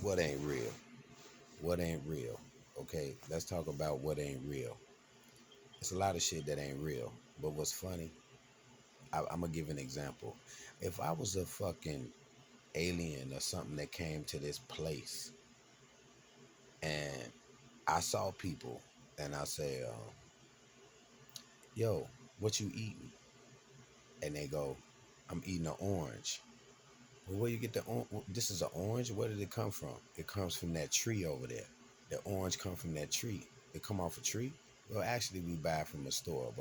What ain't real? What ain't real? Okay, let's talk about what ain't real. It's a lot of shit that ain't real. But what's funny, I'm gonna give an example. If I was a fucking alien or something that came to this place and I saw people and I say, yo, what you eating? And they go, I'm eating an orange. Well, where you get the orange? This is an orange? Where did it come from? It comes from that tree over there. The orange come from that tree. It come off a tree? Well, actually, we buy it from a store,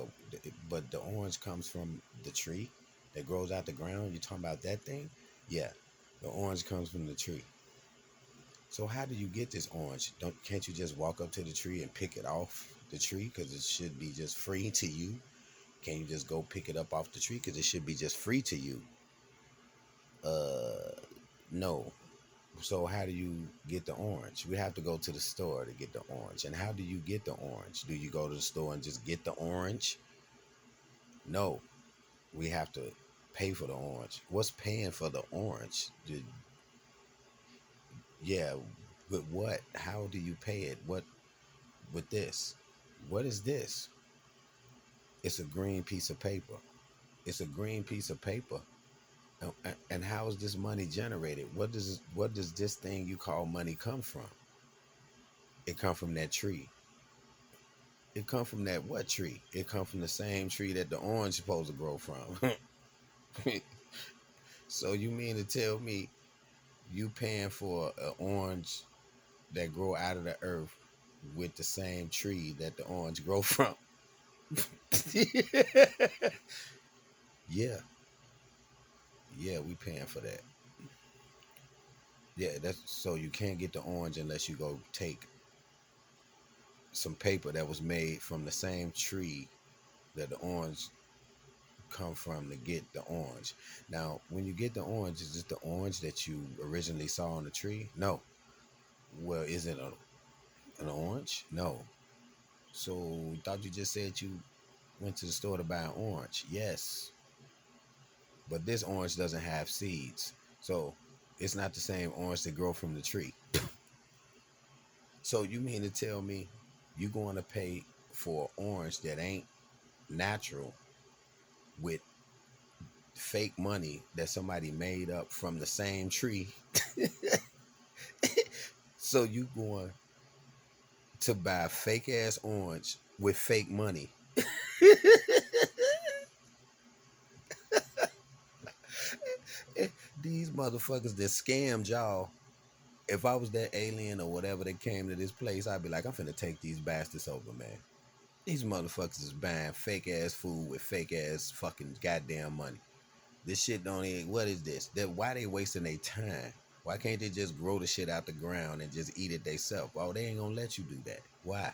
but the orange comes from the tree that grows out the ground. You talking about that thing? Yeah, the orange comes from the tree. So how do you get this orange? Can't you just walk up to the tree and pick it off the tree because it should be just free to you? Can you just go pick it up off the tree because it should be just free to you? Uh, no. So how do you get the orange? We have to go to the store to get the orange. And how do you get the orange? Do you go to the store and just get the orange? No. We have to pay for the orange. What's paying for the orange? Yeah, with what? How do you pay it? What with this? What is this? It's a green piece of paper. It's a green piece of paper. And how is this money generated? What does this thing you call money come from? It come from that tree. It come from that what tree? It come from the same tree that the orange supposed to grow from. So you mean to tell me you paying for an orange that grow out of the earth with the same tree that the orange grow from? Yeah, yeah, we paying for that. Yeah, that's so you can't get the orange unless you go take some paper that was made from the same tree that the orange come from to get the orange. Now, when you get the orange, is it the orange that you originally saw on the tree? No. Well, is it an orange? No. So, thought you just said you went to the store to buy an orange. Yes. But this orange doesn't have seeds. So, it's not the same orange that grow from the tree. So, you mean to tell me you going to pay for an orange that ain't natural with fake money that somebody made up from the same tree? So you going to buy fake ass orange with fake money? These motherfuckers that scammed y'all. If I was that alien or whatever that came to this place, I'd be like, I'm finna take these bastards over, man. These motherfuckers is buying fake ass food with fake ass fucking goddamn money. This shit don't even. What is this? Why they wasting their time? Why can't they just grow the shit out the ground and just eat it themselves? Oh, they ain't gonna let you do that. Why?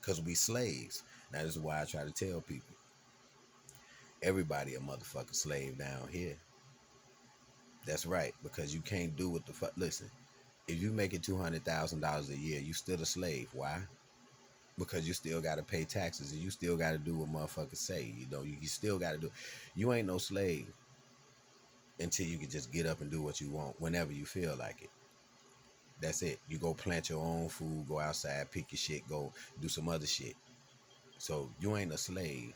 Because we slaves. Now this is why I try to tell people. Everybody a motherfucking slave down here. That's right, because you can't do what the fuck. Listen, if you making $200,000 a year, you still a slave. Why? Because you still got to pay taxes and you still got to do what motherfuckers say. You still got to do. You ain't no slave until you can just get up and do what you want whenever you feel like it. That's it. You go plant your own food, go outside, pick your shit, go do some other shit. So you ain't a slave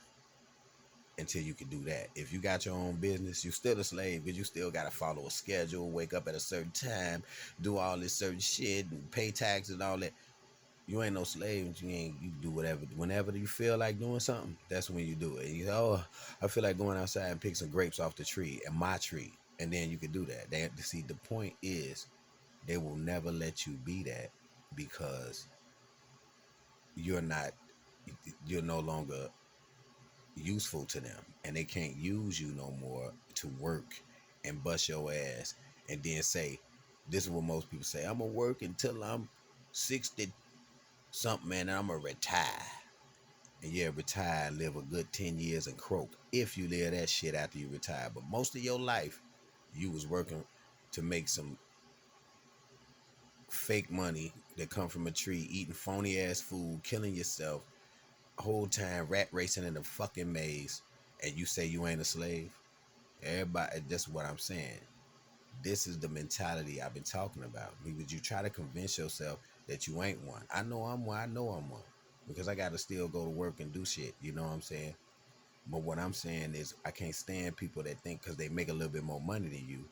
until you can do that. If you got your own business, you still a slave because you still got to follow a schedule, wake up at a certain time, do all this certain shit, and pay taxes and all that. You ain't no slave. You do whatever. Whenever you feel like doing something, that's when you do it. You go, oh, I feel like going outside and pick some grapes off the tree, and my tree. And then you can do that. See, the point is, they will never let you be that because you're not, you're no longer useful to them, and they can't use you no more to work and bust your ass and then say, this is what most people say, I'm gonna work until I'm 60 something, man, and I'm gonna retire. And yeah, retire, live a good 10 years and croak if you live that shit after you retire. But most of your life you was working to make some fake money that come from a tree, eating phony ass food, killing yourself whole time, rat racing in the fucking maze, and you say you ain't a slave. Everybody, that's what I'm saying. This is the mentality I've been talking about. Because you try to convince yourself that you ain't one. I know I'm one. I know I'm one. Because I got to still go to work and do shit. You know what I'm saying? But what I'm saying is, I can't stand people that think because they make a little bit more money than you,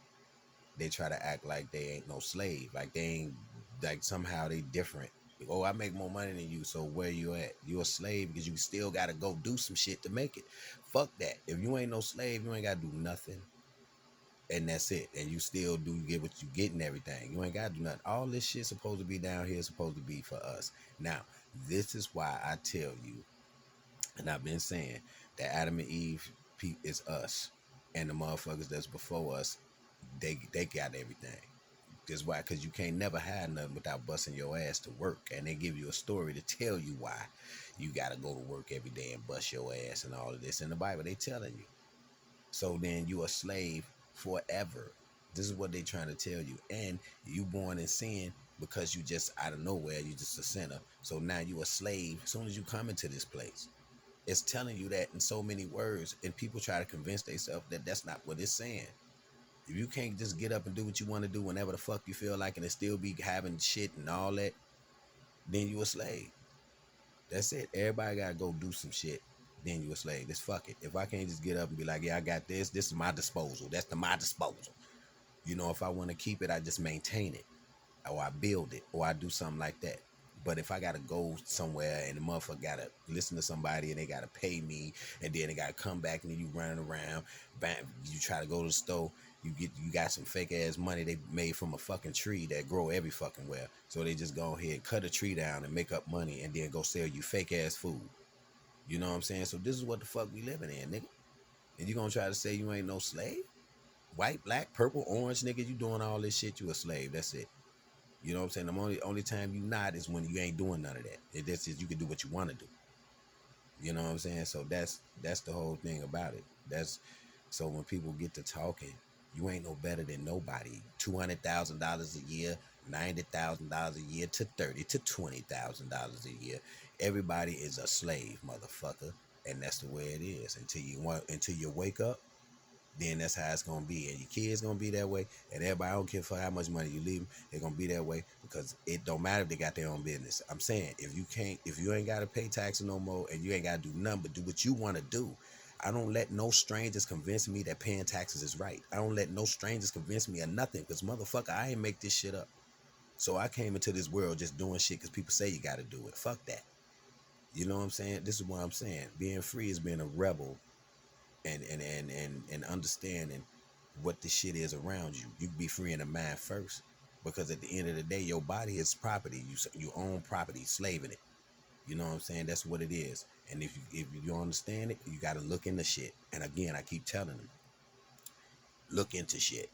they try to act like they ain't no slave. Like they ain't, like somehow they different. Oh, I make more money than you, so where you at? You a slave because you still got to go do some shit to make it. Fuck that. If you ain't no slave, you ain't got to do nothing, and that's it. And you still do get what you get and everything. You ain't got to do nothing. All this shit supposed to be down here, supposed to be for us. Now, this is why I tell you, and I've been saying that Adam and Eve is us, and the motherfuckers that's before us, they got everything. Because why? Because you can't never have nothing without busting your ass to work, and they give you a story to tell you why you gotta go to work every day and bust your ass and all of this. In the Bible, they telling you. So then you a slave forever. This is what they trying to tell you. And you born in sin because you just out of nowhere, you just a sinner. So now you a slave as soon as you come into this place. It's telling you that in so many words, and people try to convince themselves that that's not what it's saying. If you can't just get up and do what you want to do whenever the fuck you feel like, and it still be having shit and all that, then you a slave. That's it. Everybody gotta go do some shit. Then you a slave. Just fuck it. If I can't just get up and be like, yeah, I got this. This is my disposal. That's my disposal. You know, if I want to keep it, I just maintain it, or I build it, or I do something like that. But if I gotta go somewhere and the motherfucker gotta listen to somebody and they gotta pay me, and then they gotta come back and then you running around, bam, you try to go to the store, you got some fake ass money they made from a fucking tree that grow every fucking where. So they just go ahead, cut a tree down and make up money and then go sell you fake ass food. You know what I'm saying? So this is what the fuck we living in, nigga. And you gonna try to say you ain't no slave? White, black, purple, orange, nigga, you doing all this shit, you a slave. That's it. You know what I'm saying? The only time you not is when you ain't doing none of that. This is, you can do what you want to do. You know what I'm saying? So that's the whole thing about it. That's so when people get to talking, you ain't no better than nobody. $200,000 a year, $90,000 a year, to $30,000 to $20,000 a year. Everybody is a slave, motherfucker, and that's the way it is until you wake up. Then that's how it's gonna be, and your kids gonna be that way, and everybody, I don't care for how much money you leave them, they're gonna be that way because it don't matter if they got their own business. I'm saying if you ain't gotta pay taxes no more, and you ain't gotta do nothing but do what you want to do. I don't let no strangers convince me that paying taxes is right. I don't let no strangers convince me of nothing, because motherfucker, I ain't make this shit up. So I came into this world just doing shit because people say you gotta do it. Fuck that. You know what I'm saying? This is what I'm saying. Being free is being a rebel, and understanding what the shit is around you. You can be free in the mind first, because at the end of the day, your body is property. You own property, slaving it. You know what I'm saying? That's what it is. And if you understand it, you got to look into shit. And again, I keep telling them, look into shit.